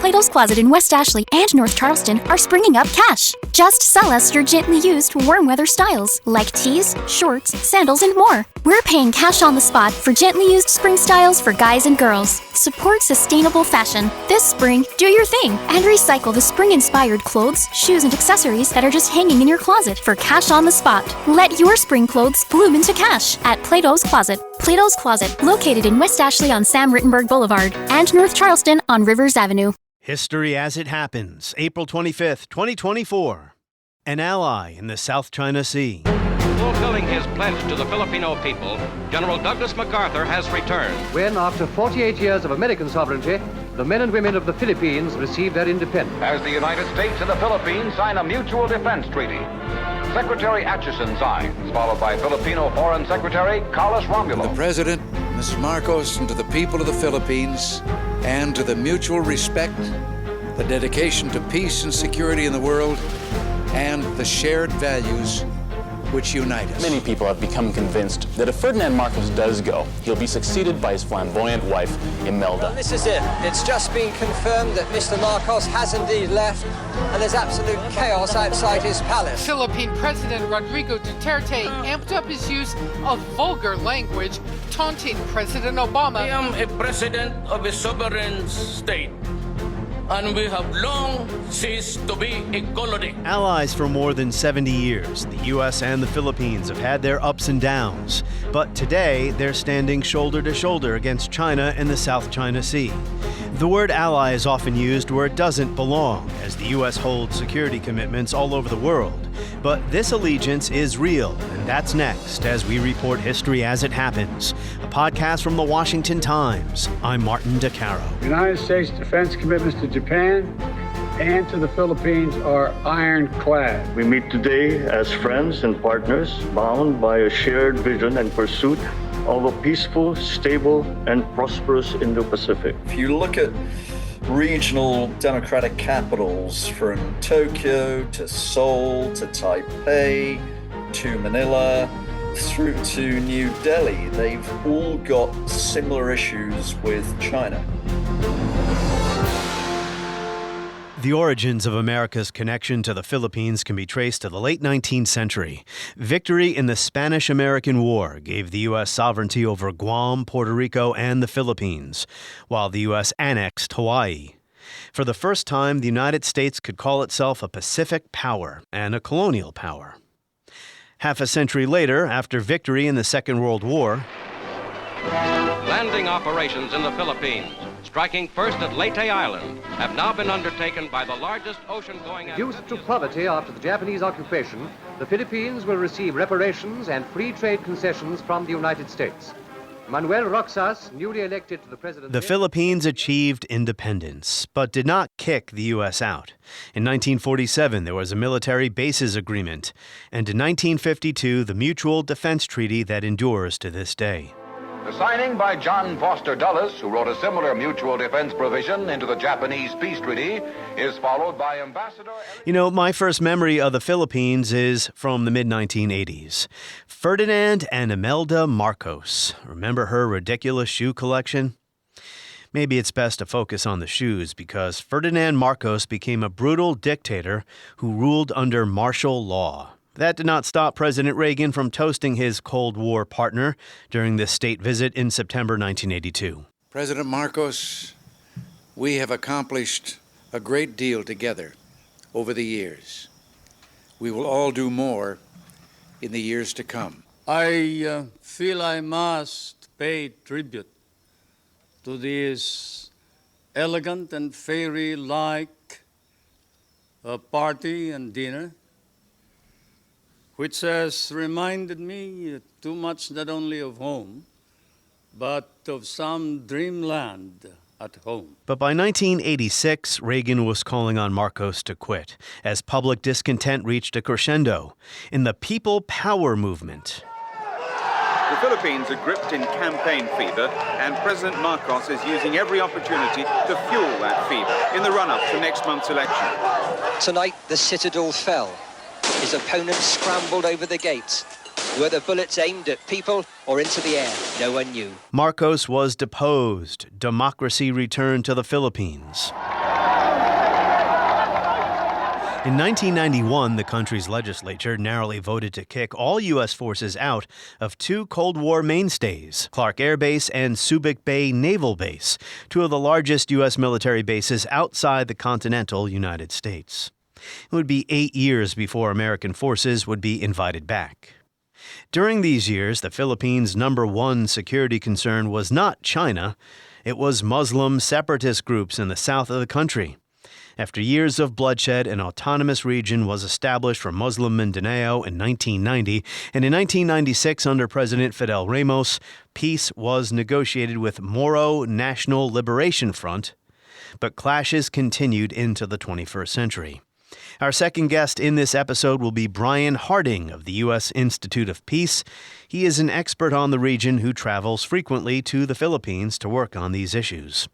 Plato's Closet in West Ashley and North Charleston are springing up cash. Just sell us your gently used warm weather styles, like tees, shorts, sandals, and more. We're paying cash on the spot for gently used spring styles for guys and girls. Support sustainable fashion. This spring, do your thing and recycle the spring-inspired clothes, shoes, and accessories that are just hanging in your closet for cash on the spot. Let your spring clothes bloom into cash at Plato's Closet. Plato's Closet, located in West Ashley on Sam Rittenberg Boulevard and North Charleston on Rivers Avenue. History as it happens, April 25th, 2024. An ally in the South China Sea. Fulfilling his pledge to the Filipino people, General Douglas MacArthur has returned. When, after 48 years of American sovereignty, the men and women of the Philippines received their independence. As the United States and the Philippines sign a mutual defense treaty, Secretary Atchison signs, followed by Filipino Foreign Secretary Carlos Romulo. The President, Mrs. Marcos, and to the people of the Philippines, and to the mutual respect, the dedication to peace and security in the world, and the shared values which unite us. Many people have become convinced that if Ferdinand Marcos does go, he'll be succeeded by his flamboyant wife, Imelda. Well, this is it. It's just been confirmed that Mr. Marcos has indeed left, and there's absolute chaos outside his palace. Philippine President Rodrigo Duterte amped up his use of vulgar language, taunting President Obama. I am a president of a sovereign state, and we have long ceased to be a colony. Allies for more than 70 years, the U.S. and the Philippines have had their ups and downs. But today, they're standing shoulder to shoulder against China in the South China Sea. The word ally is often used where it doesn't belong, as the U.S. holds security commitments all over the world. But this allegiance is real, and that's next as we report history as it happens. A podcast from the Washington Times. I'm Martin DeCaro. The United States defense commitments to Japan and to the Philippines are ironclad. We meet today as friends and partners, bound by a shared vision and pursuit of a peaceful, stable, and prosperous Indo-Pacific. If you look at regional democratic capitals from Tokyo to Seoul to Taipei to Manila through to New Delhi, they've all got similar issues with China. The origins of America's connection to the Philippines can be traced to the late 19th century. Victory in the Spanish-American War gave the U.S. sovereignty over Guam, Puerto Rico, and the Philippines, while the U.S. annexed Hawaii. For the first time, the United States could call itself a Pacific power and a colonial power. Half a century later, after victory in the Second World War, Landing operations in the Philippines, striking first at Leyte Island, have now been undertaken by the largest ocean-going... Reduced to poverty after the Japanese occupation, the Philippines will receive reparations and free trade concessions from the United States. Manuel Roxas, newly elected to the presidency... The Philippines achieved independence, but did not kick the U.S. out. In 1947, there was a military bases agreement, and in 1952, the Mutual Defense Treaty that endures to this day. The signing by John Foster Dulles, who wrote a similar mutual defense provision into the Japanese peace treaty, is followed by Ambassador... You know, my first memory of the Philippines is from the mid-1980s. Ferdinand and Imelda Marcos. Remember her ridiculous shoe collection? Maybe it's best to focus on the shoes because Ferdinand Marcos became a brutal dictator who ruled under martial law. That did not stop President Reagan from toasting his Cold War partner during this state visit in September 1982. President Marcos, we have accomplished a great deal together over the years. We will all do more in the years to come. I feel I must pay tribute to this elegant and fairy-like party and dinner, which has reminded me too much not only of home, but of some dreamland at home. But by 1986, Reagan was calling on Marcos to quit, as public discontent reached a crescendo in the People Power movement. The Philippines are gripped in campaign fever, and President Marcos is using every opportunity to fuel that fever in the run-up to next month's election. Tonight, the citadel fell. His opponents scrambled over the gates. Were the bullets aimed at people or into the air? No one knew. Marcos was deposed. Democracy returned to the Philippines. In 1991, the country's legislature narrowly voted to kick all U.S. forces out of two Cold War mainstays, Clark Air Base and Subic Bay Naval Base, two of the largest U.S. military bases outside the continental United States. It would be 8 years before American forces would be invited back. During these years, the Philippines' number one security concern was not China. It was Muslim separatist groups in the south of the country. After years of bloodshed, an autonomous region was established for Muslim Mindanao in 1990, and in 1996, under President Fidel Ramos, peace was negotiated with Moro National Liberation Front, but clashes continued into the 21st century. Our second guest in this episode will be Brian Harding of the U.S. Institute of Peace. He is an expert on the region who travels frequently to the Philippines to work on these issues.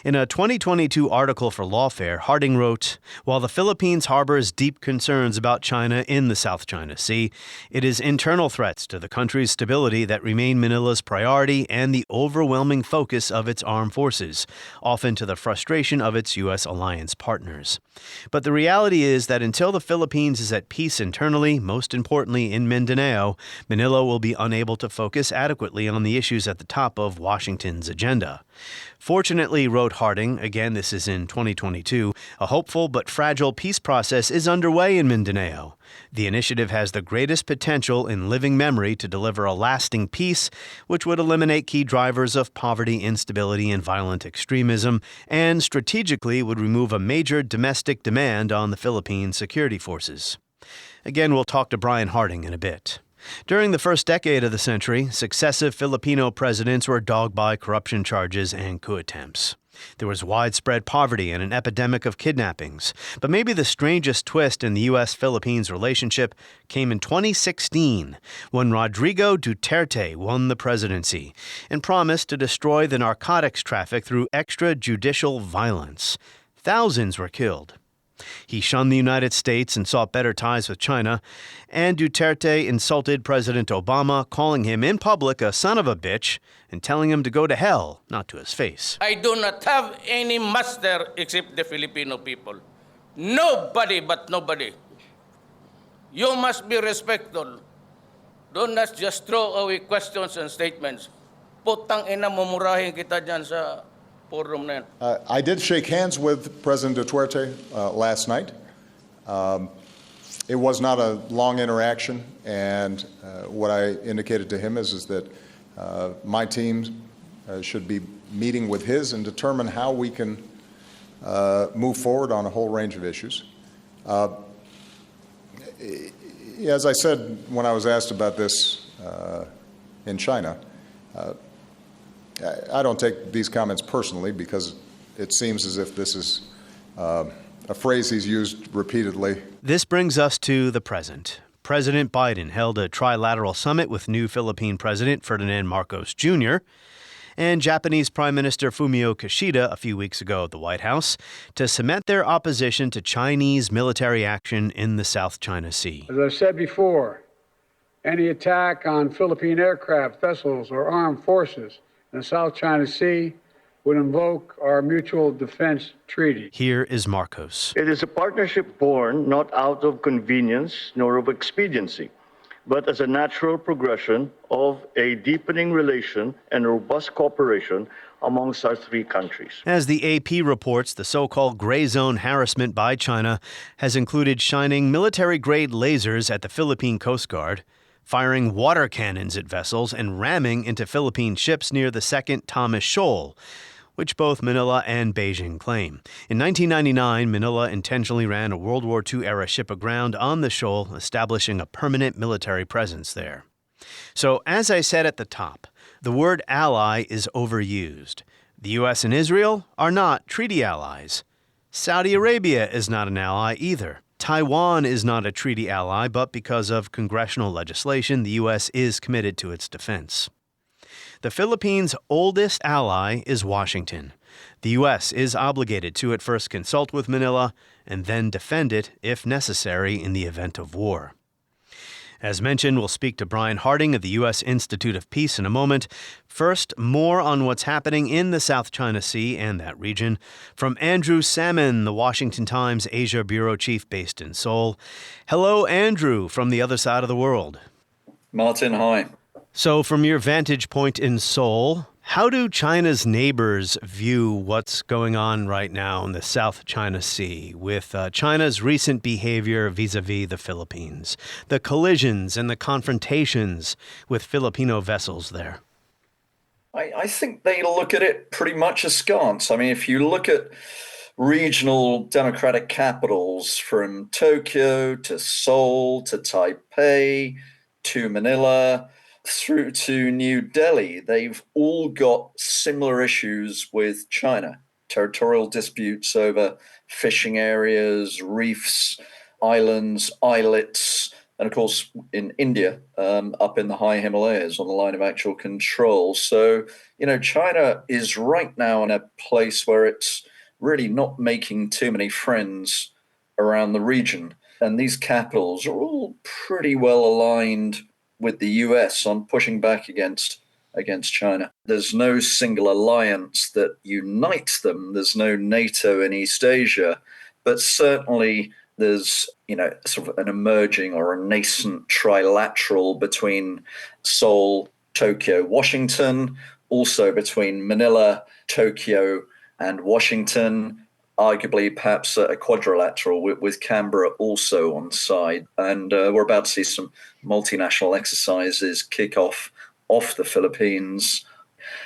In a 2022 article for Lawfare, Harding wrote, "While the Philippines harbors deep concerns about China in the South China Sea, it is internal threats to the country's stability that remain Manila's priority and the overwhelming focus of its armed forces, often to the frustration of its U.S. alliance partners. But the reality is that until the Philippines is at peace internally, most importantly in Mindanao, Manila will be unable to focus adequately on the issues at the top of Washington's agenda. Fortunately," wrote Harding, again this is in 2022, "a hopeful but fragile peace process is underway in Mindanao. The initiative has the greatest potential in living memory to deliver a lasting peace, which would eliminate key drivers of poverty, instability, and violent extremism, and strategically would remove a major domestic demand on the Philippine security forces." Again, we'll talk to Brian Harding in a bit. During the first decade of the century, successive Filipino presidents were dogged by corruption charges and coup attempts. There was widespread poverty and an epidemic of kidnappings. But maybe the strangest twist in the U.S.-Philippines relationship came in 2016, when Rodrigo Duterte won the presidency and promised to destroy the narcotics traffic through extrajudicial violence. Thousands were killed. He shunned the United States and sought better ties with China, and Duterte insulted President Obama, calling him in public a son of a bitch and telling him to go to hell, not to his face. I do not have any master except the Filipino people. Nobody but nobody. You must be respectful. Do not just throw away questions and statements. Putang ina, mumurahin kita dyan sa forum na yan. I did shake hands with President Duterte last night. It was not a long interaction, and what I indicated to him is that my team should be meeting with his and determine how we can move forward on a whole range of issues. As I said when I was asked about this in China, I don't take these comments personally because it seems as if this is a phrase he's used repeatedly. This brings us to the present. President Biden held a trilateral summit with new Philippine President Ferdinand Marcos Jr. and Japanese Prime Minister Fumio Kishida a few weeks ago at the White House to cement their opposition to Chinese military action in the South China Sea. As I've said before, any attack on Philippine aircraft, vessels, or armed forces in the South China Sea would invoke our Mutual Defense Treaty. Here is Marcos. It is a partnership born not out of convenience nor of expediency, but as a natural progression of a deepening relation and robust cooperation amongst our three countries. As the AP reports, the so-called gray zone harassment by China has included shining military-grade lasers at the Philippine Coast Guard, firing water cannons at vessels, and ramming into Philippine ships near the Second Thomas Shoal, which both Manila and Beijing claim. In 1999, Manila intentionally ran a World War II-era ship aground on the shoal, establishing a permanent military presence there. So, as I said at the top, the word ally is overused. The U.S. and Israel are not treaty allies. Saudi Arabia is not an ally either. Taiwan is not a treaty ally, but because of congressional legislation, the U.S. is committed to its defense. The Philippines' oldest ally is Washington. The U.S. is obligated to at first consult with Manila and then defend it if necessary in the event of war. As mentioned, we'll speak to Brian Harding of the U.S. Institute of Peace in a moment. First, more on what's happening in the South China Sea and that region from Andrew Salmon, the Washington Times Asia Bureau Chief based in Seoul. Hello, Andrew, from the other side of the world. Martin, hi. So from your vantage point in Seoul, how do China's neighbors view what's going on right now in the South China Sea with China's recent behavior vis-a-vis the Philippines, the collisions and the confrontations with Filipino vessels there? I think they look at it pretty much askance. I mean, if you look at regional democratic capitals from Tokyo to Seoul to Taipei to Manila, through to New Delhi, they've all got similar issues with China. Territorial disputes over fishing areas, reefs, islands, islets, and of course in India, up in the high Himalayas on the line of actual control. So, China is right now in a place where it's really not making too many friends around the region. And these capitals are all pretty well aligned with the U.S. on pushing back against China. There's no single alliance that unites them. There's no NATO in East Asia, but certainly there's, sort of an emerging or a nascent trilateral between Seoul, Tokyo, Washington, also between Manila, Tokyo, and Washington, arguably perhaps a quadrilateral with Canberra also on side. And we're about to see some multinational exercises kick off the Philippines.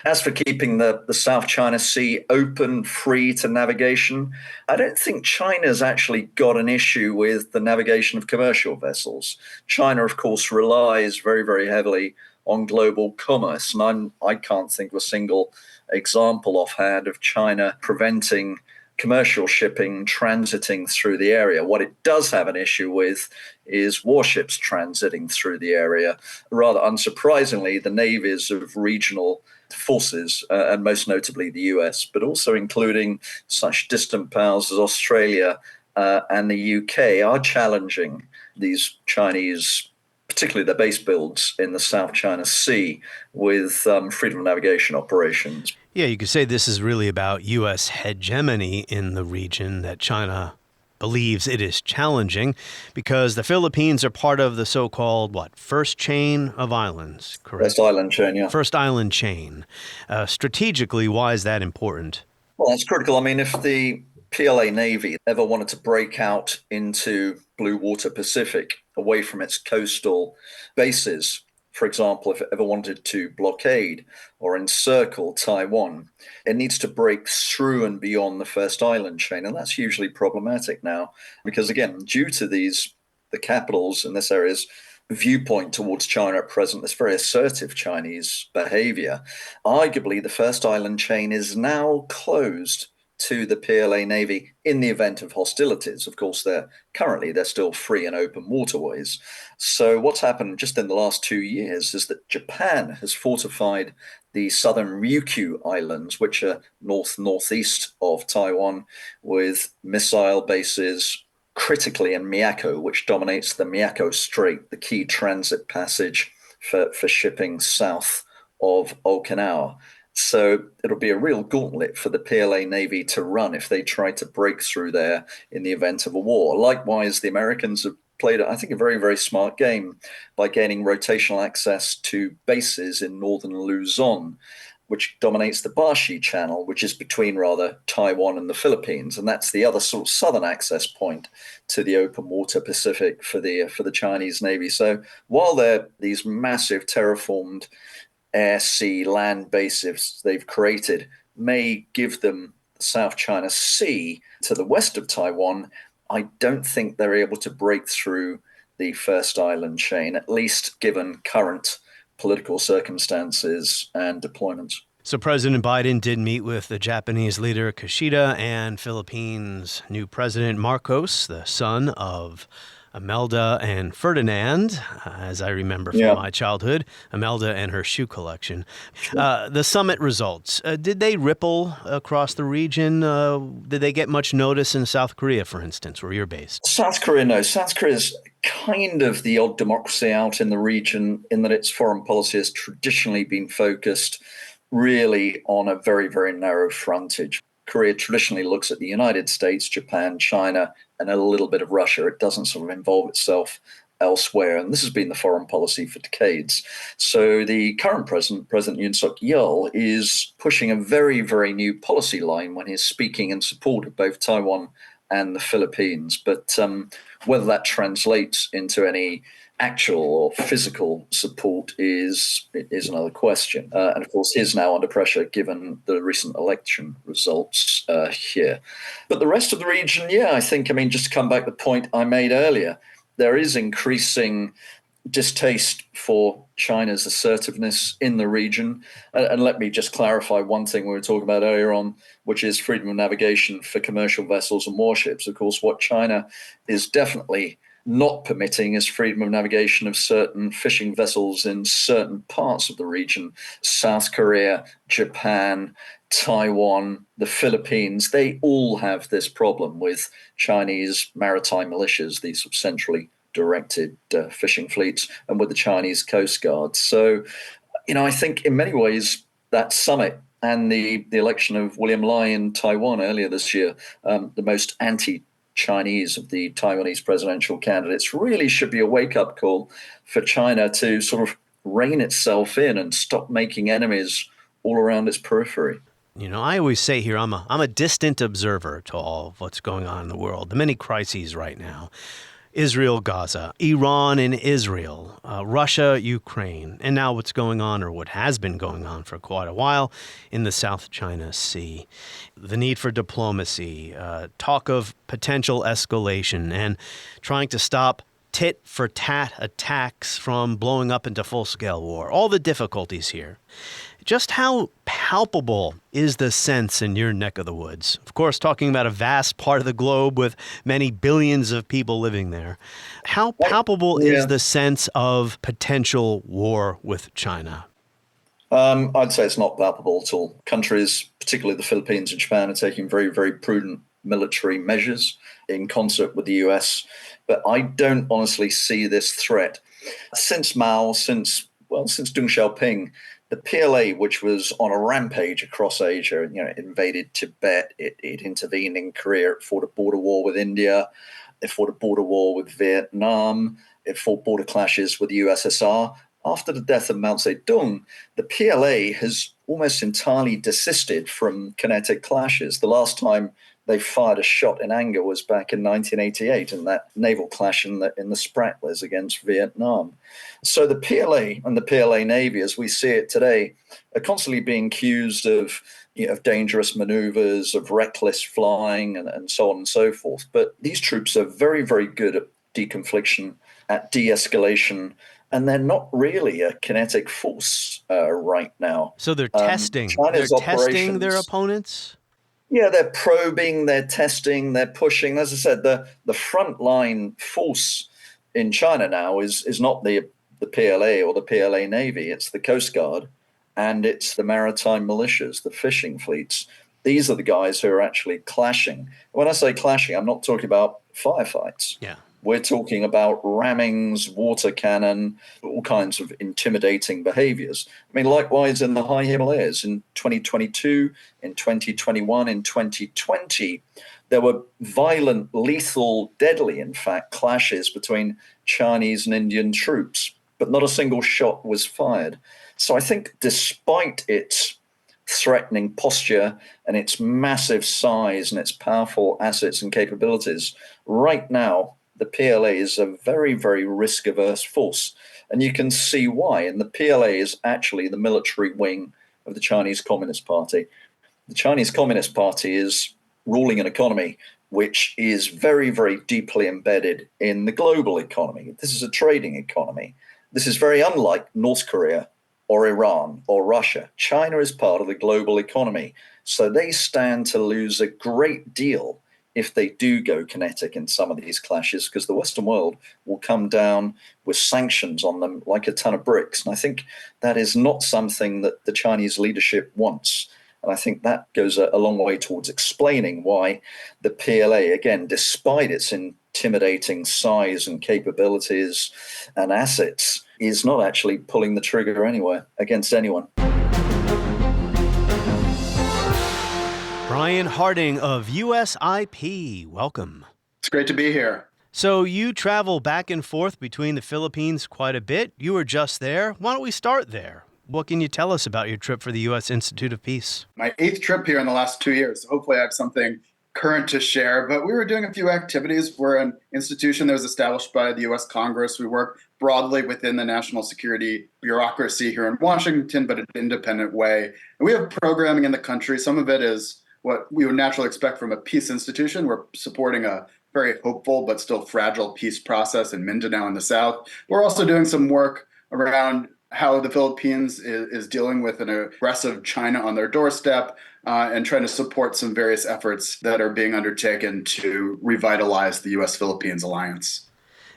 As for keeping the South China Sea open, free to navigation, I don't think China's actually got an issue with the navigation of commercial vessels. China, of course, relies very, very heavily on global commerce. And I can't think of a single example offhand of China preventing commercial shipping transiting through the area. What it does have an issue with is warships transiting through the area. Rather unsurprisingly, the navies of regional forces, and most notably the US, but also including such distant powers as Australia and the UK, are challenging these Chinese, particularly their base builds in the South China Sea, with freedom of navigation operations. Yeah, you could say this is really about U.S. hegemony in the region that China believes it is challenging because the Philippines are part of the so-called, first chain of islands, correct? First island chain, yeah. First island chain. Strategically, why is that important? Well, that's critical. I mean, if the PLA Navy ever wanted to break out into Blue Water Pacific away from its coastal bases, for example, if it ever wanted to blockade or encircle Taiwan, it needs to break through and beyond the first island chain. And that's hugely problematic now because, again, due to the capitals in this area's viewpoint towards China at present, this very assertive Chinese behavior, arguably the first island chain is now closed to the PLA Navy in the event of hostilities. Of course, they're still free and open waterways. So what's happened just in the last 2 years is that Japan has fortified the southern Ryukyu Islands, which are northeast of Taiwan, with missile bases critically in Miyako, which dominates the Miyako Strait, the key transit passage for shipping south of Okinawa. So it'll be a real gauntlet for the PLA Navy to run if they try to break through there in the event of a war. Likewise, the Americans have played, I think, a very, very smart game by gaining rotational access to bases in northern Luzon, which dominates the Bashi Channel, which is between Taiwan and the Philippines. And that's the other sort of southern access point to the open water Pacific for the Chinese Navy. So while they're these massive terraformed air, sea, land bases they've created may give them the South China Sea to the west of Taiwan, I don't think they're able to break through the first island chain, at least given current political circumstances and deployments. So President Biden did meet with the Japanese leader Kishida and Philippines' new president Marcos, the son of Imelda and Ferdinand, as I remember from my childhood, Imelda and her shoe collection. The summit results, did they ripple across the region? Did they get much notice in South Korea, for instance, where you're based? South Korea, no. South Korea is kind of the odd democracy out in the region in that its foreign policy has traditionally been focused really on a very, very narrow frontage. Korea traditionally looks at the United States, Japan, China, and a little bit of Russia. It doesn't sort of involve itself elsewhere. And this has been the foreign policy for decades. So the current president, President Yoon Suk-yeol, is pushing a very, very new policy line when he's speaking in support of both Taiwan and the Philippines. But whether that translates into any actual or physical support is another question. And of course, he's now under pressure given the recent election results here. But the rest of the region, I think, just to come back to the point I made earlier, there is increasing distaste for China's assertiveness in the region. And let me just clarify one thing we were talking about earlier on, which is freedom of navigation for commercial vessels and warships. Of course, what China is definitely not permitting is freedom of navigation of certain fishing vessels in certain parts of the region. South Korea, Japan, Taiwan, the Philippines, they all have this problem with Chinese maritime militias, these centrally directed fishing fleets, and with the Chinese Coast Guard. So, I think in many ways that summit and the election of William Lai in Taiwan earlier this year, the most anti-Chinese of the Taiwanese presidential candidates, really should be a wake-up call for China to sort of rein itself in and stop making enemies all around its periphery. I always say here, I'm a distant observer to all of what's going on in the world, the many crises right now. Israel, Gaza, Iran and Israel, Russia, Ukraine, and now what's going on, or what has been going on for quite a while, in the South China Sea. The need for diplomacy, talk of potential escalation, and trying to stop tit-for-tat attacks from blowing up into full-scale war. All the difficulties here. Just how palpable is the sense in your neck of the woods? Of course, talking about a vast part of the globe with many billions of people living there. How palpable is the sense of potential war with China? I'd say it's not palpable at all. Countries, particularly the Philippines and Japan, are taking very, very prudent military measures in concert with the U.S. But I don't honestly see this threat. Since Mao, since Deng Xiaoping, the PLA, which was on a rampage across Asia, it invaded Tibet, it intervened in Korea, it fought a border war with India, it fought a border war with Vietnam, it fought border clashes with the USSR. After the death of Mao Zedong, the PLA has almost entirely desisted from kinetic clashes. The last time they fired a shot in anger was back in 1988 in that naval clash in the Sprattlers against Vietnam. So the PLA and the PLA Navy, as we see it today, are constantly being accused of dangerous maneuvers, of reckless flying, and so on and so forth. But these troops are very, very good at deconfliction, at de-escalation, and they're not really a kinetic force right now. So they're testing. They're testing their opponents? Yeah, they're probing, they're testing, they're pushing. As I said, the frontline force in China now is not the PLA or the PLA Navy. It's the Coast Guard and it's the maritime militias, the fishing fleets. These are the guys who are actually clashing. When I say clashing, I'm not talking about firefights. Yeah. We're talking about rammings, water cannon, all kinds of intimidating behaviors. Likewise in the high Himalayas in 2022, in 2021, in 2020, there were violent, lethal, deadly, in fact, clashes between Chinese and Indian troops, but not a single shot was fired. So I think despite its threatening posture and its massive size and its powerful assets and capabilities, right now, the PLA is a very, very risk-averse force. And you can see why. And the PLA is actually the military wing of the Chinese Communist Party. The Chinese Communist Party is ruling an economy which is very, very deeply embedded in the global economy. This is a trading economy. This is very unlike North Korea or Iran or Russia. China is part of the global economy. So they stand to lose a great deal if they do go kinetic in some of these clashes, because the Western world will come down with sanctions on them like a ton of bricks. And I think that is not something that the Chinese leadership wants. And I think that goes a long way towards explaining why the PLA, again, despite its intimidating size and capabilities and assets, is not actually pulling the trigger anywhere against anyone. Brian Harding of USIP, welcome. It's great to be here. So you travel back and forth between the Philippines quite a bit. You were just there. Why don't we start there? What can you tell us about your trip for the U.S. Institute of Peace? My 8th trip here in the last 2 years. Hopefully I have something current to share. But we were doing a few activities. We're an institution that was established by the U.S. Congress. We work broadly within the national security bureaucracy here in Washington, but in an independent way. And we have programming in the country. Some of it is what we would naturally expect from a peace institution. We're supporting a very hopeful but still fragile peace process in Mindanao in the South. We're also doing some work around how the Philippines is dealing with an aggressive China on their doorstep and trying to support some various efforts that are being undertaken to revitalize the U.S.-Philippines alliance.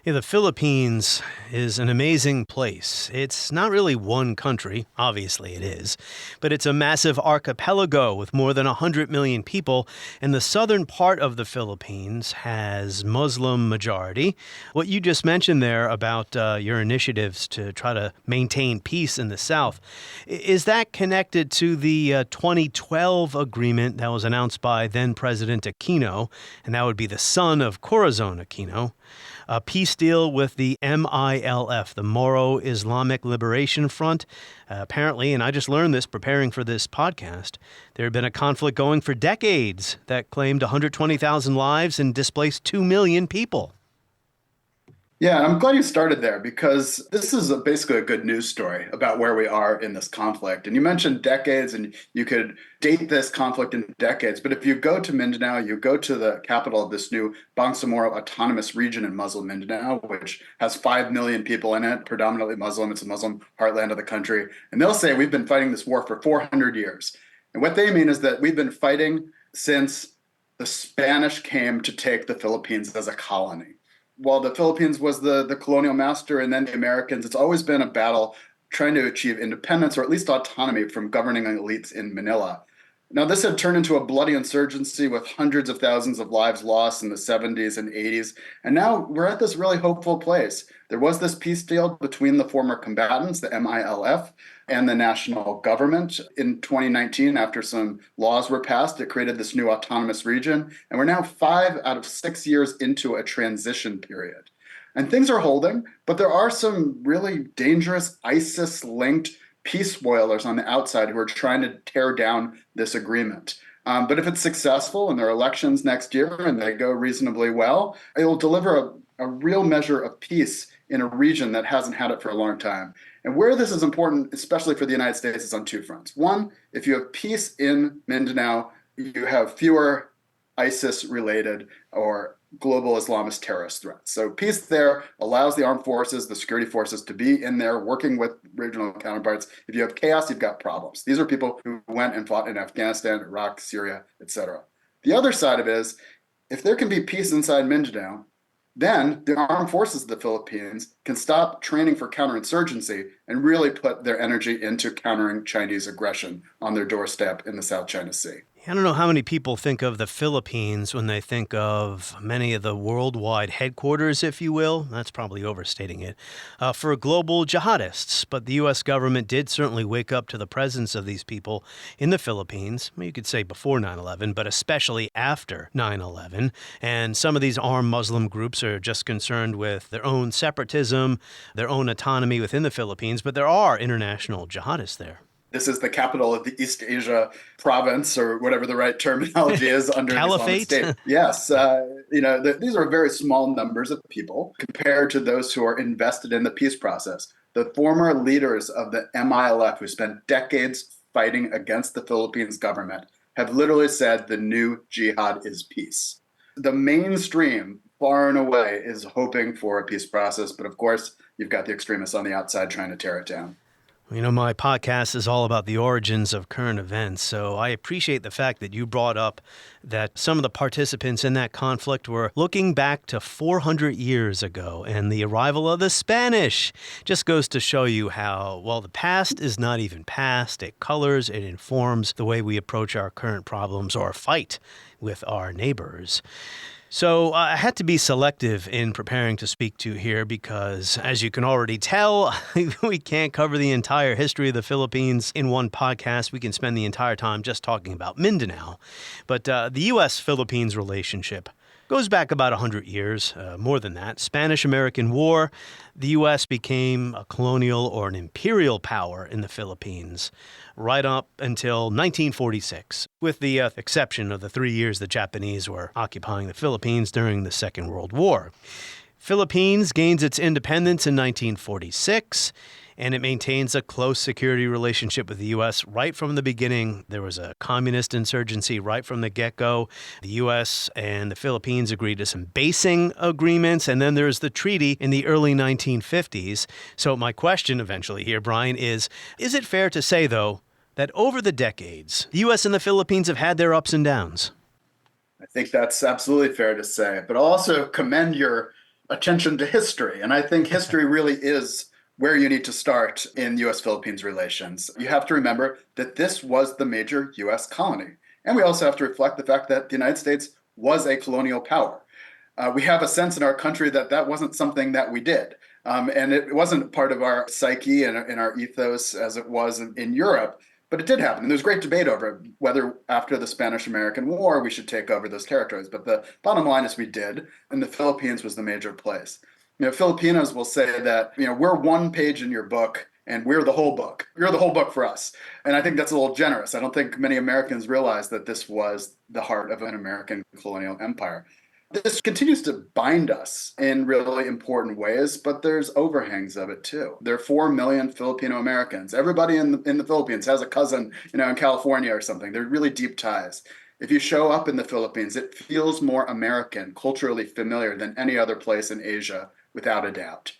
Yeah, the Philippines is an amazing place. It's not really one country, obviously it is, but it's a massive archipelago with more than 100 million people, and the southern part of the Philippines has Muslim majority. What you just mentioned there about your initiatives to try to maintain peace in the South, is that connected to the 2012 agreement that was announced by then-President Aquino, and that would be the son of Corazon Aquino? A peace deal with the MILF, the Moro Islamic Liberation Front. Apparently, and I just learned this preparing for this podcast, there had been a conflict going for decades that claimed 120,000 lives and displaced 2 million people. Yeah, I'm glad you started there because this is basically a good news story about where we are in this conflict. And you mentioned decades, and you could date this conflict in decades. But if you go to Mindanao, you go to the capital of this new Bangsamoro Autonomous Region in Muslim Mindanao, which has 5 million people in it, predominantly Muslim. It's a Muslim heartland of the country. And they'll say we've been fighting this war for 400 years. And what they mean is that we've been fighting since the Spanish came to take the Philippines as a colony. While the Philippines was the colonial master and then the Americans, it's always been a battle trying to achieve independence or at least autonomy from governing elites in Manila. Now, this had turned into a bloody insurgency with hundreds of thousands of lives lost in the 70s and 80s. And now we're at this really hopeful place. There was this peace deal between the former combatants, the MILF, and the national government. In 2019, after some laws were passed, it created this new autonomous region. And we're now 5 out of 6 years into a transition period. And things are holding, but there are some really dangerous ISIS-linked peace spoilers on the outside who are trying to tear down this agreement. But if it's successful and there are elections next year and they go reasonably well, it will deliver a real measure of peace in a region that hasn't had it for a long time. And where this is important, especially for the United States, is on 2 fronts. One, if you have peace in Mindanao, you have fewer ISIS-related or global Islamist terrorist threats. So peace there allows the armed forces, the security forces, to be in there working with regional counterparts. If you have chaos, you've got problems. These are people who went and fought in Afghanistan, Iraq, Syria, etc. The other side of it is, if there can be peace inside Mindanao, then the armed forces of the Philippines can stop training for counterinsurgency and really put their energy into countering Chinese aggression on their doorstep in the South China Sea. I don't know how many people think of the Philippines when they think of many of the worldwide headquarters, if you will. That's probably overstating it, for global jihadists. But the U.S. government did certainly wake up to the presence of these people in the Philippines. You could say before 9/11, but especially after 9/11. And some of these armed Muslim groups are just concerned with their own separatism, their own autonomy within the Philippines. But there are international jihadists there. This is the capital of the East Asia province, or whatever the right terminology is, under Caliphate. the Islamic State. Yes, these are very small numbers of people compared to those who are invested in the peace process. The former leaders of the MILF, who spent decades fighting against the Philippines government, have literally said the new jihad is peace. The mainstream, far and away, is hoping for a peace process, but of course, you've got the extremists on the outside trying to tear it down. You know, my podcast is all about the origins of current events, so I appreciate the fact that you brought up that some of the participants in that conflict were looking back to 400 years ago, and the arrival of the Spanish just goes to show you how, well, the past is not even past. It colors, it informs the way we approach our current problems or fight with our neighbors. So I had to be selective in preparing to speak to here because, as you can already tell, we can't cover the entire history of the Philippines in one podcast. We can spend the entire time just talking about Mindanao. But the U.S.-Philippines relationship goes back about 100 years, more than that. Spanish-American War, the U.S. became a colonial or an imperial power in the Philippines right up until 1946, with the exception of the 3 years the Japanese were occupying the Philippines during the Second World War. Philippines gains its independence in 1946, and it maintains a close security relationship with the U.S. right from the beginning. There was a communist insurgency right from the get-go. The U.S. and the Philippines agreed to some basing agreements, and then there's the treaty in the early 1950s. So my question eventually here, Brian, is it fair to say, though, that over the decades, the U.S. and the Philippines have had their ups and downs? I think that's absolutely fair to say, but I'll also commend your attention to history. And I think history really is where you need to start in U.S.-Philippines relations. You have to remember that this was the major U.S. colony. And we also have to reflect the fact that the United States was a colonial power. We have a sense in our country that that wasn't something that we did. And it wasn't part of our psyche and our ethos as it was in Europe, but it did happen. And there's great debate over whether after the Spanish-American War we should take over those territories. But the bottom line is we did, and the Philippines was the major place. You know, Filipinos will say that, we're one page in your book and we're the whole book. You're the whole book for us. And I think that's a little generous. I don't think many Americans realize that this was the heart of an American colonial empire. This continues to bind us in really important ways, but there's overhangs of it too. There are 4 million Filipino Americans. Everybody in the Philippines has a cousin, in California or something. They're really deep ties. If you show up in the Philippines, it feels more American, culturally familiar than any other place in Asia, without a doubt.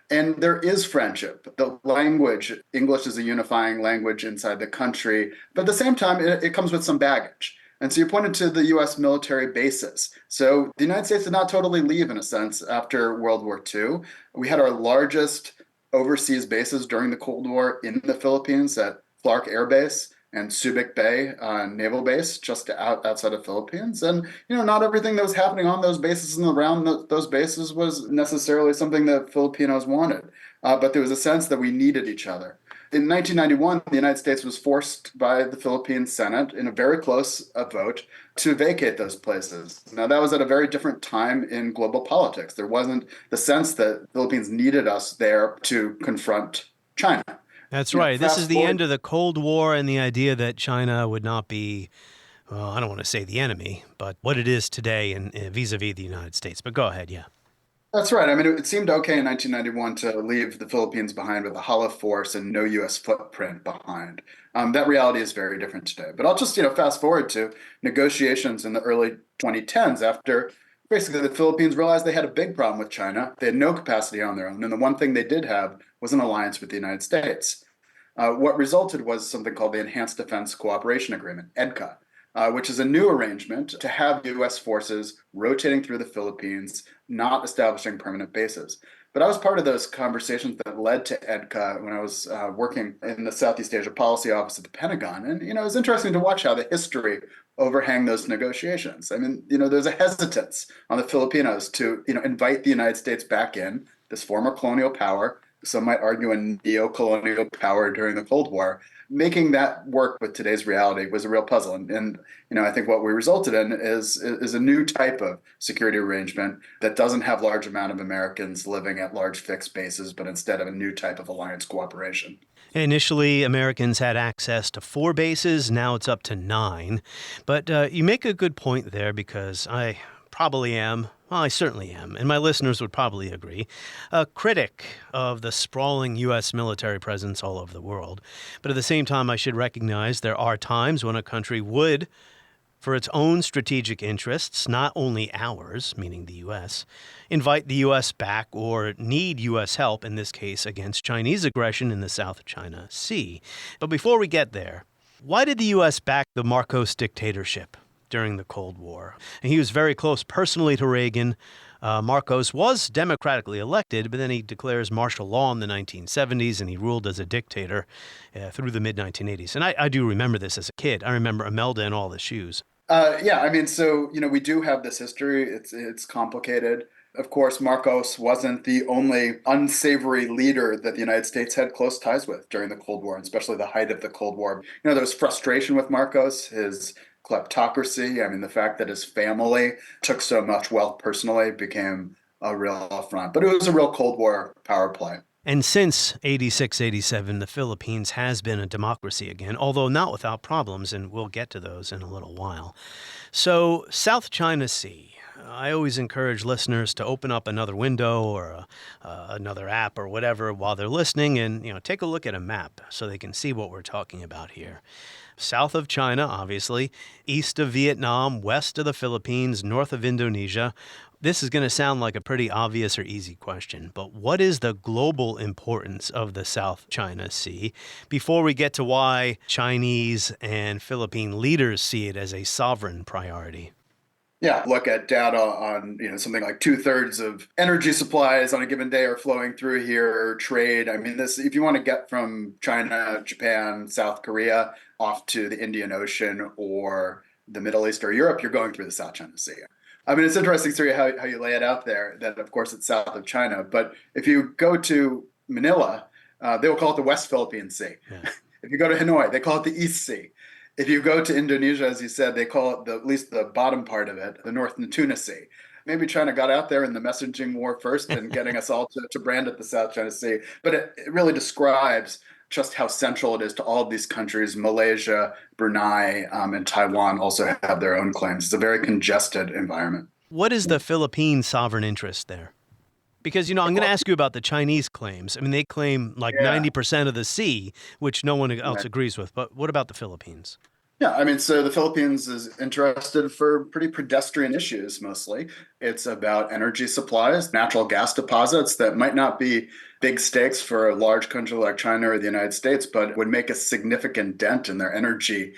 And there is friendship. The language, English is a unifying language inside the country, but at the same time, it comes with some baggage. And so you pointed to the U.S. military bases. So the United States did not totally leave, in a sense, after World War II. We had our largest overseas bases during the Cold War in the Philippines at Clark Air Base and Subic Bay Naval Base, just outside of Philippines. And, not everything that was happening on those bases and around those bases was necessarily something that Filipinos wanted. But there was a sense that we needed each other. In 1991, the United States was forced by the Philippine Senate in a very close vote to vacate those places. Now, that was at a very different time in global politics. There wasn't the sense that the Philippines needed us there to confront China. That's right. This is the end of the Cold War and the idea that China would not be, well, I don't want to say the enemy, but what it is today vis-a-vis the United States. But go ahead, yeah. That's right. I mean, it seemed okay in 1991 to leave the Philippines behind with a hollow force and no U.S. footprint behind. That reality is very different today. But I'll just, fast forward to negotiations in the early 2010s after basically the Philippines realized they had a big problem with China. They had no capacity on their own. And the one thing they did have was an alliance with the United States. What resulted was something called the Enhanced Defense Cooperation Agreement, EDCA. Which is a new arrangement to have U.S. forces rotating through the Philippines, not establishing permanent bases. But I was part of those conversations that led to EDCA when I was working in the Southeast Asia Policy Office at the Pentagon. And, it was interesting to watch how the history overhang those negotiations. I mean, there's a hesitance on the Filipinos to, invite the United States back in, this former colonial power. Some might argue a neo-colonial power during the Cold War. Making that work with today's reality was a real puzzle. And I think what we resulted in is a new type of security arrangement that doesn't have large amount of Americans living at large fixed bases, but instead of a new type of alliance cooperation. Initially, Americans had access to 4 bases. Now it's up to 9. But you make a good point there because I probably am, well, I certainly am, and my listeners would probably agree, a critic of the sprawling U.S. military presence all over the world. But at the same time, I should recognize there are times when a country would for its own strategic interests, not only ours, meaning the U.S., invite the U.S. back or need U.S. help, in this case against Chinese aggression in the South China Sea. But before we get there, why did the U.S. back the Marcos dictatorship during the Cold War? And he was very close personally to Reagan. Marcos was democratically elected, but then he declares martial law in the 1970s, and he ruled as a dictator through the mid-1980s. And I do remember this as a kid. I remember Imelda and all the shoes. Yeah, I mean, so, we do have this history. It's complicated. Of course, Marcos wasn't the only unsavory leader that the United States had close ties with during the Cold War, and especially the height of the Cold War. There was frustration with Marcos, his kleptocracy. I mean, the fact that his family took so much wealth personally became a real affront. But it was a real Cold War power play. And since 86, 87, the Philippines has been a democracy again, although not without problems, and we'll get to those in a little while. So, South China Sea. I always encourage listeners to open up another window or another app or whatever while they're listening and, take a look at a map so they can see what we're talking about here. South of China, obviously, east of Vietnam, west of the Philippines, north of Indonesia. This is going to sound like a pretty obvious or easy question, but what is the global importance of the South China Sea before we get to why Chinese and Philippine leaders see it as a sovereign priority? Yeah, look at data on, something like 2/3 of energy supplies on a given day are flowing through here, trade. I mean, this, if you want to get from China, Japan, South Korea off to the Indian Ocean or the Middle East or Europe, you're going through the South China Sea. I mean, it's interesting, Surya, how you lay it out there, that of course it's south of China. But if you go to Manila, they will call it the West Philippine Sea. Yeah. If you go to Hanoi, they call it the East Sea. If you go to Indonesia, as you said, they call it at least the bottom part of it, the North Natuna Sea. Maybe China got out there in the messaging war first and getting us all to brand it the South China Sea. But it really describes just how central it is to all of these countries. Malaysia, Brunei, and Taiwan also have their own claims. It's a very congested environment. What is the Philippine sovereign interest there? Because, I'm going to ask you about the Chinese claims. I mean, they claim 90% of the sea, which no one else agrees with. But what about the Philippines? Yeah, I mean, so the Philippines is interested for pretty pedestrian issues mostly. It's about energy supplies, natural gas deposits that might not be big stakes for a large country like China or the United States, but would make a significant dent in their energy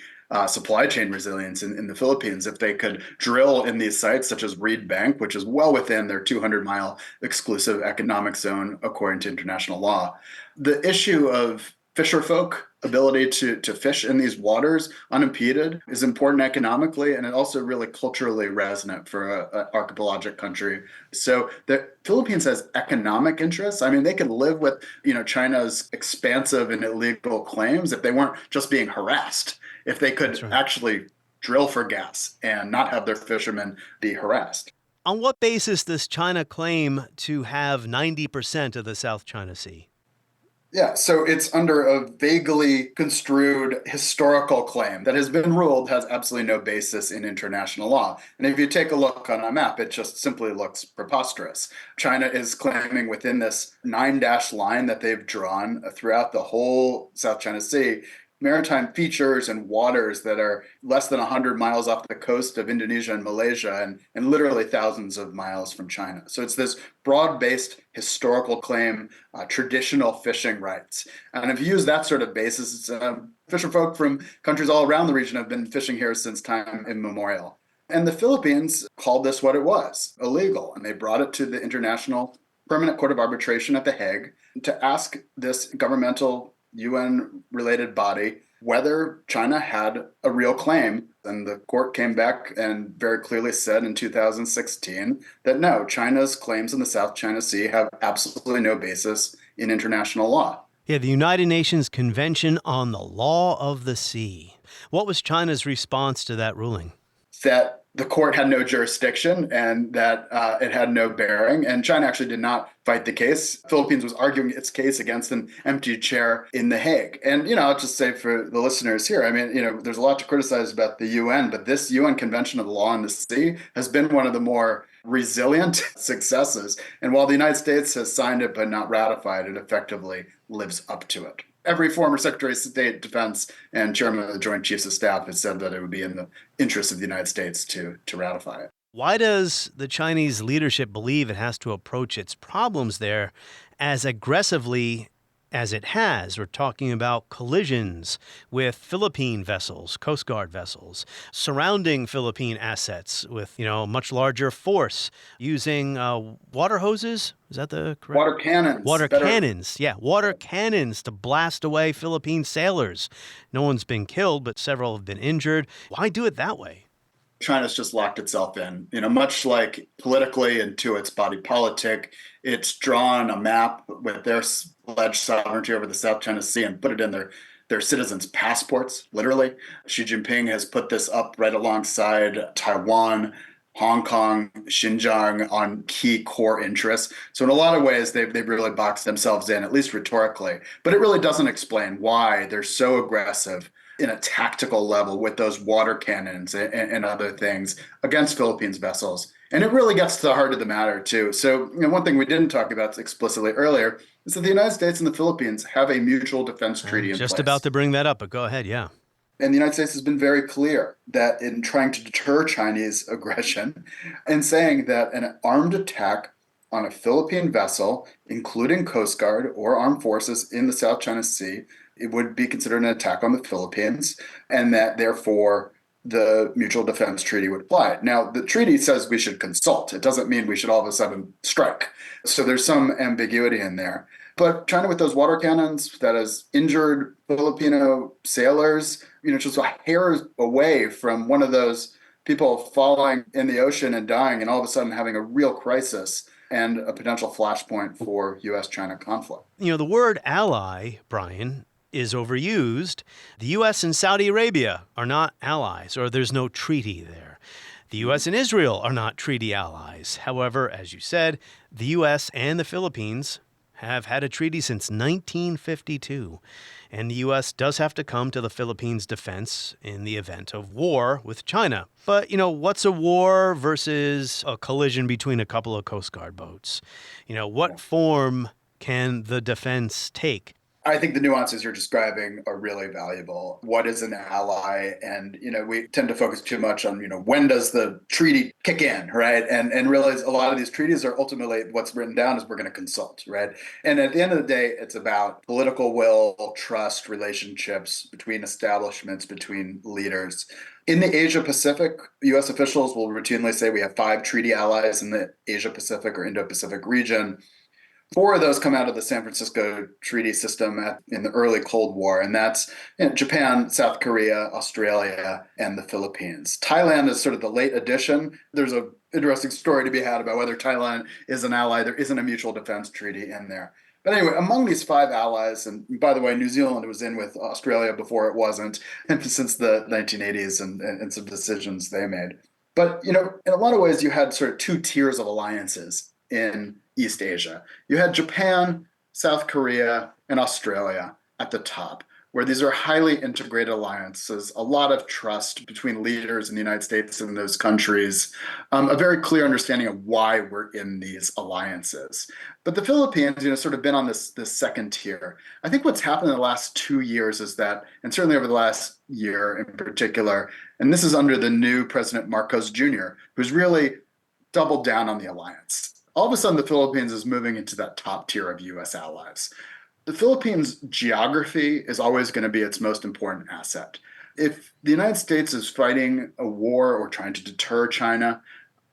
supply chain resilience in the Philippines if they could drill in these sites such as Reed Bank, which is well within their 200-mile exclusive economic zone according to international law. The issue of fisherfolk ability to fish in these waters unimpeded is important economically, and it also really culturally resonant for an archipelagic country. So the Philippines has economic interests. I mean, they could live with China's expansive and illegal claims if they weren't just being harassed. If they could actually drill for gas and not have their fishermen be harassed. On what basis does China claim to have 90% of the South China Sea? Yeah, so it's under a vaguely construed historical claim that has been ruled has absolutely no basis in international law. And if you take a look on a map, it just simply looks preposterous. China is claiming within this 9-dash line that they've drawn throughout the whole South China Sea, maritime features and waters that are less than 100 miles off the coast of Indonesia and Malaysia and literally thousands of miles from China. So it's this broad-based historical claim, traditional fishing rights. And if you use that sort of basis, fisherfolk from countries all around the region have been fishing here since time immemorial. And the Philippines called this what it was, illegal. And they brought it to the International Permanent Court of Arbitration at The Hague to ask this governmental UN-related body whether China had a real claim. And the court came back and very clearly said in 2016 that no, China's claims in the South China Sea have absolutely no basis in international law. Yeah, the United Nations Convention on the Law of the Sea. What was China's response to that ruling? That the court had no jurisdiction and that it had no bearing. And China actually did not fight the case. Philippines was arguing its case against an empty chair in The Hague. And, I'll just say for the listeners here, I mean, there's a lot to criticize about the UN, but this UN Convention of the Law on the Sea has been one of the more resilient successes. And while the United States has signed it but not ratified, it effectively lives up to it. Every former Secretary of State Defense and Chairman of the Joint Chiefs of Staff has said that it would be in the interest of the United States to ratify it. Why does the Chinese leadership believe it has to approach its problems there as aggressively as it has? We're talking about collisions with Philippine vessels, Coast Guard vessels, surrounding Philippine assets with, much larger force, using water hoses. Is that the correct? Water cannons. Water cannons. Yeah, water cannons to blast away Philippine sailors. No one's been killed, but several have been injured. Why do it that way? China's just locked itself in, much like politically into its body politic. It's drawn a map with their pledged sovereignty over the South China Sea and put it in their citizens' passports, literally. Xi Jinping has put this up right alongside Taiwan, Hong Kong, Xinjiang on key core interests. So in a lot of ways, they've really boxed themselves in, at least rhetorically. But it really doesn't explain why they're so aggressive in a tactical level with those water cannons and other things against Philippines vessels. And it really gets to the heart of the matter, too. So one thing we didn't talk about explicitly earlier is that the United States and the Philippines have a mutual defense treaty in place. Just about to bring that up, but go ahead, yeah. And the United States has been very clear that in trying to deter Chinese aggression and saying that an armed attack on a Philippine vessel, including Coast Guard or armed forces in the South China Sea, it would be considered an attack on the Philippines, and that therefore the Mutual Defense Treaty would apply. Now, the treaty says we should consult. It doesn't mean we should all of a sudden strike. So there's some ambiguity in there. But China with those water cannons that has injured Filipino sailors, just a hair away from one of those people falling in the ocean and dying and all of a sudden having a real crisis and a potential flashpoint for U.S.-China conflict. The word ally, Brian, is overused. The U.S. and Saudi Arabia are not allies, or there's no treaty there. The U.S. and Israel are not treaty allies. However, as you said, the U.S. and the Philippines have had a treaty since 1952, and the U.S. does have to come to the Philippines' defense in the event of war with China. But, what's a war versus a collision between a couple of Coast Guard boats? What form can the defense take? I think the nuances you're describing are really valuable. What is an ally? And, we tend to focus too much on, when does the treaty kick in, right? And realize a lot of these treaties are ultimately what's written down is we're going to consult, right? And at the end of the day, it's about political will, trust, relationships between establishments, between leaders. In the Asia-Pacific, U.S. officials will routinely say we have 5 treaty allies in the Asia-Pacific or Indo-Pacific region. 4 of those come out of the San Francisco Treaty System in the early Cold War, and that's Japan, South Korea, Australia, and the Philippines. Thailand is sort of the late addition. There's an interesting story to be had about whether Thailand is an ally. There isn't a mutual defense treaty in there. But anyway, among these 5 allies, and by the way, New Zealand was in with Australia before it wasn't, and since the 1980s and some decisions they made. But, in a lot of ways, you had sort of 2 tiers of alliances in East Asia. You had Japan, South Korea, and Australia at the top, where these are highly integrated alliances, a lot of trust between leaders in the United States and those countries, a very clear understanding of why we're in these alliances. But the Philippines, sort of been on this second tier. I think what's happened in the last 2 years is that, and certainly over the last year in particular, and this is under the new President Marcos Jr., who's really doubled down on the alliance. All of a sudden, the Philippines is moving into that top tier of U.S. allies. The Philippines' geography is always going to be its most important asset. If the United States is fighting a war or trying to deter China,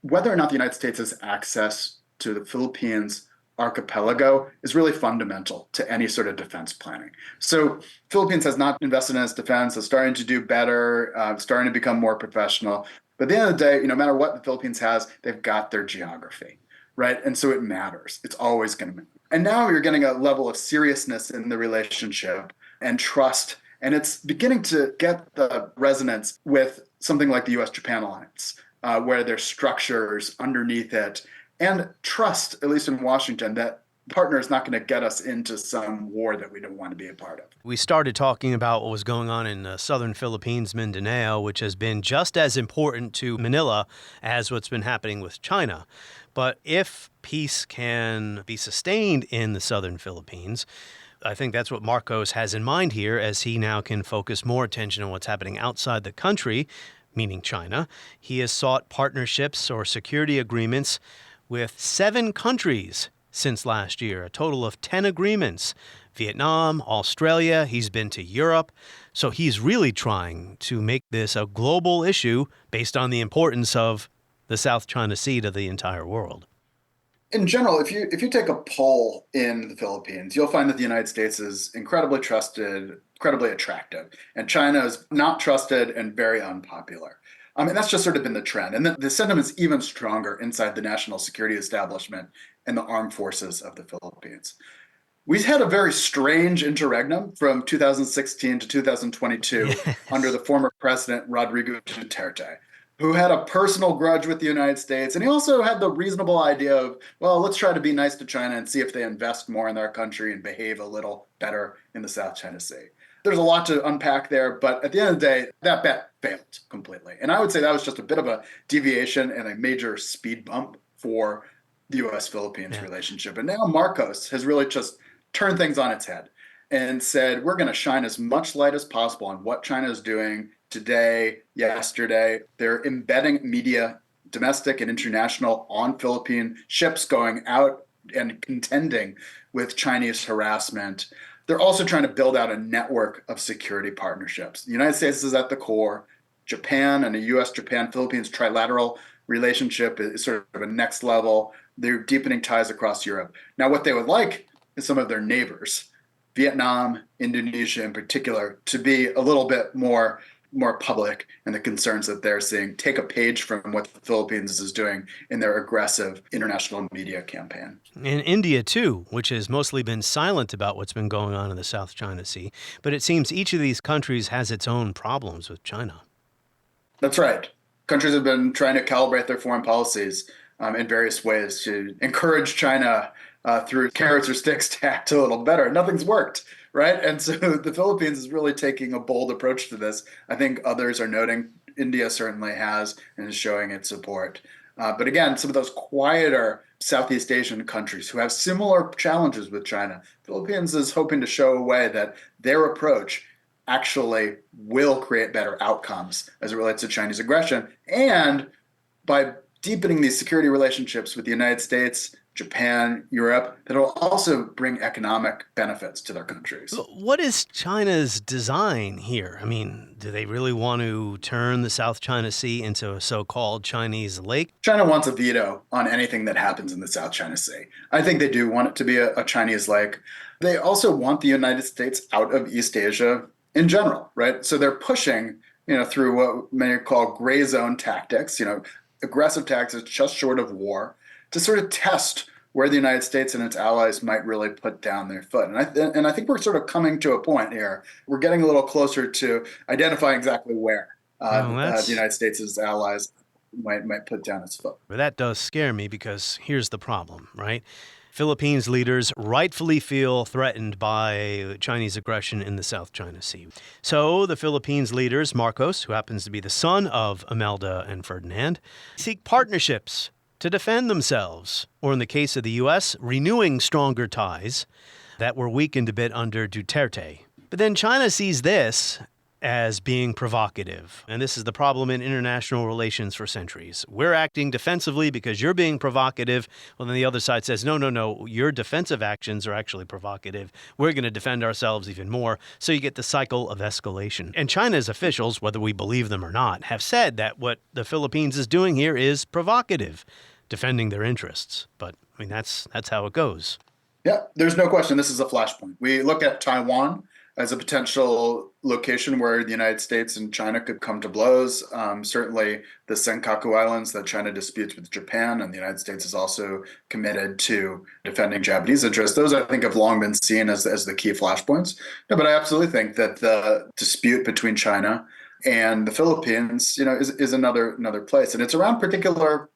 whether or not the United States has access to the Philippines archipelago is really fundamental to any sort of defense planning. So Philippines has not invested in its defense, is starting to do better, starting to become more professional. But at the end of the day, no matter what the Philippines has, they've got their geography. Right. And so it matters. It's always going to matter. And now you're getting a level of seriousness in the relationship and trust. And it's beginning to get the resonance with something like the U.S.-Japan alliance, where there's structures underneath it and trust, at least in Washington, that partner is not going to get us into some war that we don't want to be a part of. We started talking about what was going on in the southern Philippines, Mindanao, which has been just as important to Manila as what's been happening with China. But if peace can be sustained in the southern Philippines, I think that's what Marcos has in mind here, as he now can focus more attention on what's happening outside the country, meaning China. He has sought partnerships or security agreements with 7 countries since last year, a total of 10 agreements. Vietnam, Australia, he's been to Europe. So he's really trying to make this a global issue based on the importance of the South China Sea to the entire world. In general, if you take a poll in the Philippines, you'll find that the United States is incredibly trusted, incredibly attractive, and China is not trusted and very unpopular. I mean, that's just sort of been the trend. And the sentiment's even stronger inside the national security establishment and the armed forces of the Philippines. We've had a very strange interregnum from 2016 to 2022 under the former president, Rodrigo Duterte, who had a personal grudge with the United States. And he also had the reasonable idea of, well, let's try to be nice to China and see if they invest more in their country and behave a little better in the South China Sea. There's a lot to unpack there, but at the end of the day, that bet failed completely. And I would say that was just a bit of a deviation and a major speed bump for the U.S.-Philippines relationship. And now Marcos has really just turned things on its head and said, we're going to shine as much light as possible on what China is doing today, yesterday. They're embedding media, domestic and international, on Philippine ships going out and contending with Chinese harassment. They're also trying to build out a network of security partnerships. The United States is at the core. Japan and a U.S.-Japan-Philippines trilateral relationship is sort of a next level. They're deepening ties across Europe. Now, what they would like is some of their neighbors, Vietnam, Indonesia in particular, to be a little bit more public in the concerns that they're seeing. Take a page from what the Philippines is doing in their aggressive international media campaign. And India, too, which has mostly been silent about what's been going on in the South China Sea. But it seems each of these countries has its own problems with China. That's right. Countries have been trying to calibrate their foreign policies in various ways to encourage China through carrots or sticks to act a little better. Nothing's worked, right? And so the Philippines is really taking a bold approach to this. I think others are noting. India certainly has and is showing its support. But again, some of those quieter Southeast Asian countries who have similar challenges with China, Philippines is hoping to show a way that their approach actually will create better outcomes as it relates to Chinese aggression. And by deepening these security relationships with the United States, Japan, Europe, that will also bring economic benefits to their countries. What is China's design here? I mean, do they really want to turn the South China Sea into a so-called Chinese lake? China wants a veto on anything that happens in the South China Sea. I think they do want it to be a Chinese lake. They also want the United States out of East Asia in general, right? So they're pushing, through what many call gray zone tactics, aggressive tactics just short of war, to sort of test where the United States and its allies might really put down their foot. And I think we're sort of coming to a point here. We're getting a little closer to identifying exactly where the United States' allies might put down its foot. But that does scare me, because here's the problem, right? Philippines leaders rightfully feel threatened by Chinese aggression in the South China Sea. So the Philippines leaders, Marcos, who happens to be the son of Imelda and Ferdinand, seek partnerships to defend themselves, or in the case of the U.S., renewing stronger ties that were weakened a bit under Duterte. But then China sees this as being provocative. And this is the problem in international relations for centuries. We're acting defensively because you're being provocative. Well, then the other side says, no, your defensive actions are actually provocative. We're going to defend ourselves even more. So you get the cycle of escalation. And China's officials, whether we believe them or not, have said that what the Philippines is doing here is provocative, defending their interests. But I mean, that's how it goes. Yeah, there's no question. This is a flashpoint. We look at Taiwan as a potential location where the United States and China could come to blows. Certainly the Senkaku Islands that China disputes with Japan, and the United States is also committed to defending Japanese interests. Those, I think, have long been seen as the key flashpoints. No, but I absolutely think that the dispute between China and the Philippines, is another place. And it's around particular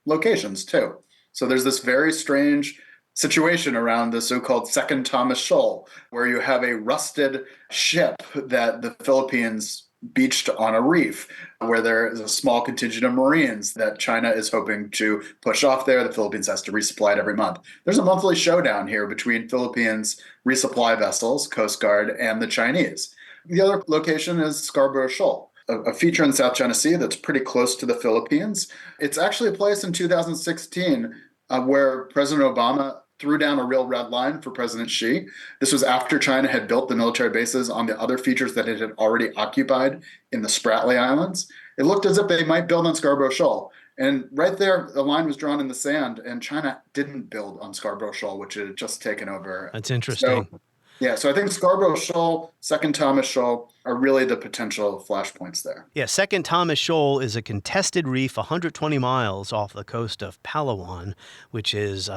locations, too. So there's this very strange situation around the so-called Second Thomas Shoal, where you have a rusted ship that the Philippines beached on a reef where there is a small contingent of Marines that China is hoping to push off there. The Philippines has to resupply it every month. There's a monthly showdown here between Philippines resupply vessels, Coast Guard, and the Chinese. The other location is Scarborough Shoal, a feature in the South China Sea that's pretty close to the Philippines. It's actually a place in 2016 where President Obama threw down a real red line for President Xi. This was after China had built the military bases on the other features that it had already occupied in the Spratly Islands. It looked as if they might build on Scarborough Shoal. And right there, the line was drawn in the sand, and China didn't build on Scarborough Shoal, which it had just taken over. That's interesting. So I think Scarborough Shoal, Second Thomas Shoal are really the potential flashpoints there. Yeah, Second Thomas Shoal is a contested reef 120 miles off the coast of Palawan, which is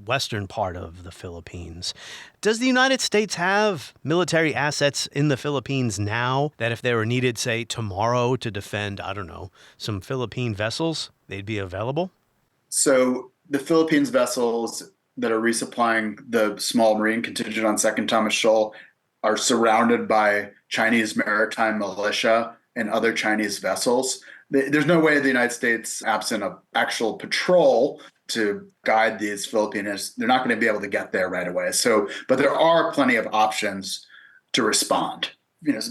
western part of the Philippines. Does the United States have military assets in the Philippines now that if they were needed, say, tomorrow to defend, I don't know, some Philippine vessels, they'd be available? So the Philippines vessels that are resupplying the small Marine contingent on Second Thomas Shoal are surrounded by Chinese maritime militia and other Chinese vessels. There's no way the United States, absent of actual patrol to guide these Filipinos, they're not going to be able to get there right away. But there are plenty of options to respond.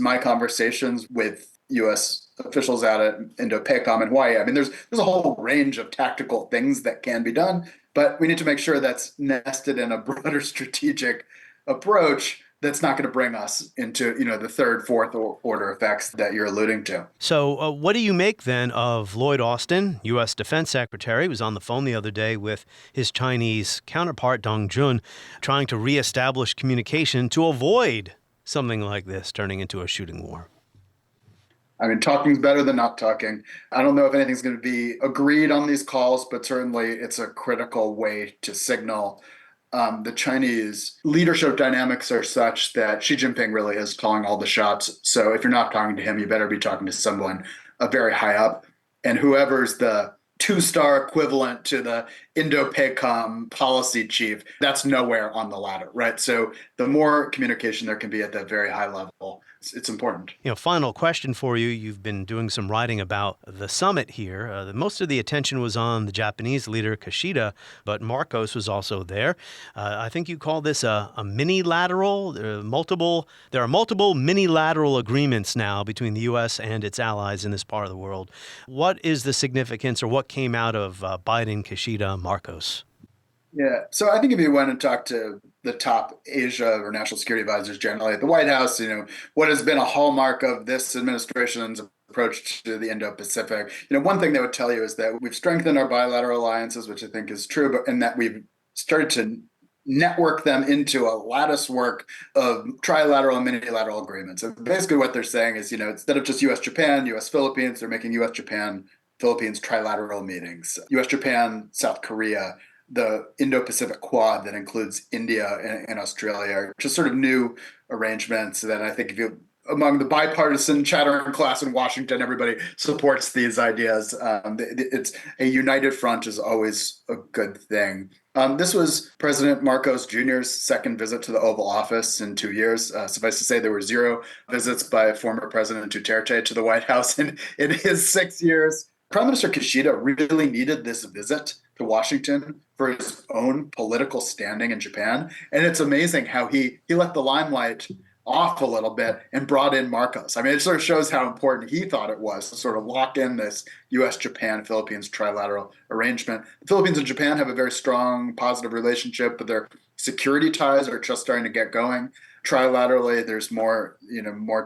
My conversations with U.S. officials out at Indo-Pacific and Hawaii, I mean, there's a whole range of tactical things that can be done, but we need to make sure that's nested in a broader strategic approach that's not going to bring us into, the third, fourth order effects that you're alluding to. So what do you make then of Lloyd Austin, U.S. Defense Secretary, who was on the phone the other day with his Chinese counterpart, Dong Jun, trying to reestablish communication to avoid something like this turning into a shooting war? I mean, talking's better than not talking. I don't know if anything's going to be agreed on these calls, but certainly it's a critical way to signal. The Chinese leadership dynamics are such that Xi Jinping really is calling all the shots. So if you're not talking to him, you better be talking to someone very high up. And whoever's the two-star equivalent to the Indo-Pacific policy chief, that's nowhere on the ladder, right? So the more communication there can be at that very high level, it's important. Final question for you. You've been doing some writing about the summit here. Most of the attention was on the Japanese leader Kishida, but Marcos was also there. I think you call this a mini-lateral. There are multiple mini-lateral agreements now between the U.S. and its allies in this part of the world. What is the significance, or what came out of Biden, Kishida, Marcos? Yeah. So I think if you went and talked to the top Asia or national security advisors generally at the White House, what has been a hallmark of this administration's approach to the Indo-Pacific, one thing they would tell you is that we've strengthened our bilateral alliances, which I think is true, and that we've started to network them into a lattice work of trilateral and minilateral agreements. And basically what they're saying is, instead of just U.S.-Japan, U.S.-Philippines, they're making U.S.-Japan, Philippines trilateral meetings, U.S.-Japan, South Korea, the Indo-Pacific Quad that includes India and Australia, just sort of new arrangements that I think among the bipartisan chattering class in Washington, everybody supports these ideas. It's a united front is always a good thing. This was President Marcos Jr.'s second visit to the Oval Office in 2 years. Suffice to say, there were 0 visits by former President Duterte to the White House in his 6 years. Prime Minister Kishida really needed this visit to Washington for his own political standing in Japan. And it's amazing how he let the limelight off a little bit and brought in Marcos. I mean, it sort of shows how important he thought it was to sort of lock in this U.S.-Japan-Philippines trilateral arrangement. The Philippines and Japan have a very strong, positive relationship, but their security ties are just starting to get going. Trilaterally, there's more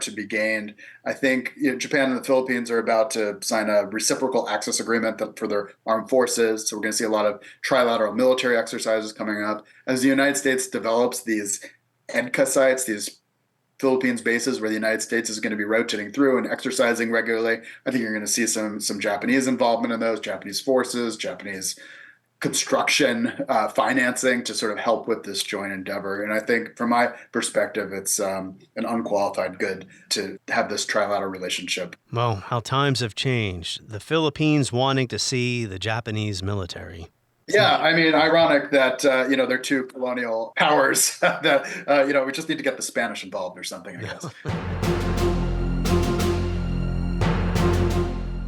to be gained. I think Japan and the Philippines are about to sign a reciprocal access agreement for their armed forces. So we're going to see a lot of trilateral military exercises coming up. As the United States develops these EDCA sites, these Philippines bases where the United States is going to be rotating through and exercising regularly, I think you're going to see some Japanese involvement in those, Japanese forces, Japanese construction, financing to sort of help with this joint endeavor. And I think from my perspective, it's an unqualified good to have this trilateral relationship. Well, how times have changed. The Philippines wanting to see the Japanese military. Yeah, I mean, ironic that, they're two colonial powers that, we just need to get the Spanish involved or something, I guess.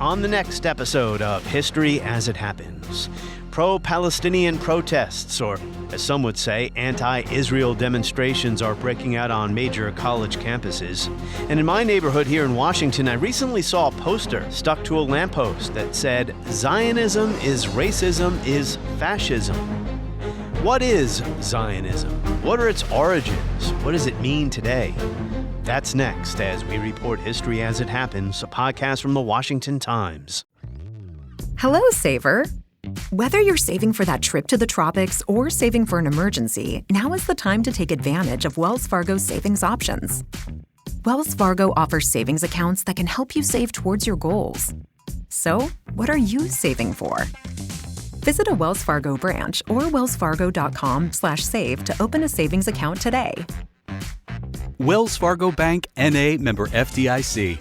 on the next episode of History as It Happens. Pro-Palestinian protests, or as some would say, anti-Israel demonstrations are breaking out on major college campuses. And in my neighborhood here in Washington, I recently saw a poster stuck to a lamppost that said, "Zionism is racism is fascism." What is Zionism? What are its origins? What does it mean today? That's next as we report History as It Happens, a podcast from the Washington Times. Hello, Saver. Whether you're saving for that trip to the tropics or saving for an emergency, now is the time to take advantage of Wells Fargo's savings options. Wells Fargo offers savings accounts that can help you save towards your goals. So, what are you saving for? Visit a Wells Fargo branch or wellsfargo.com/save to open a savings account today. Wells Fargo Bank, N.A., member FDIC.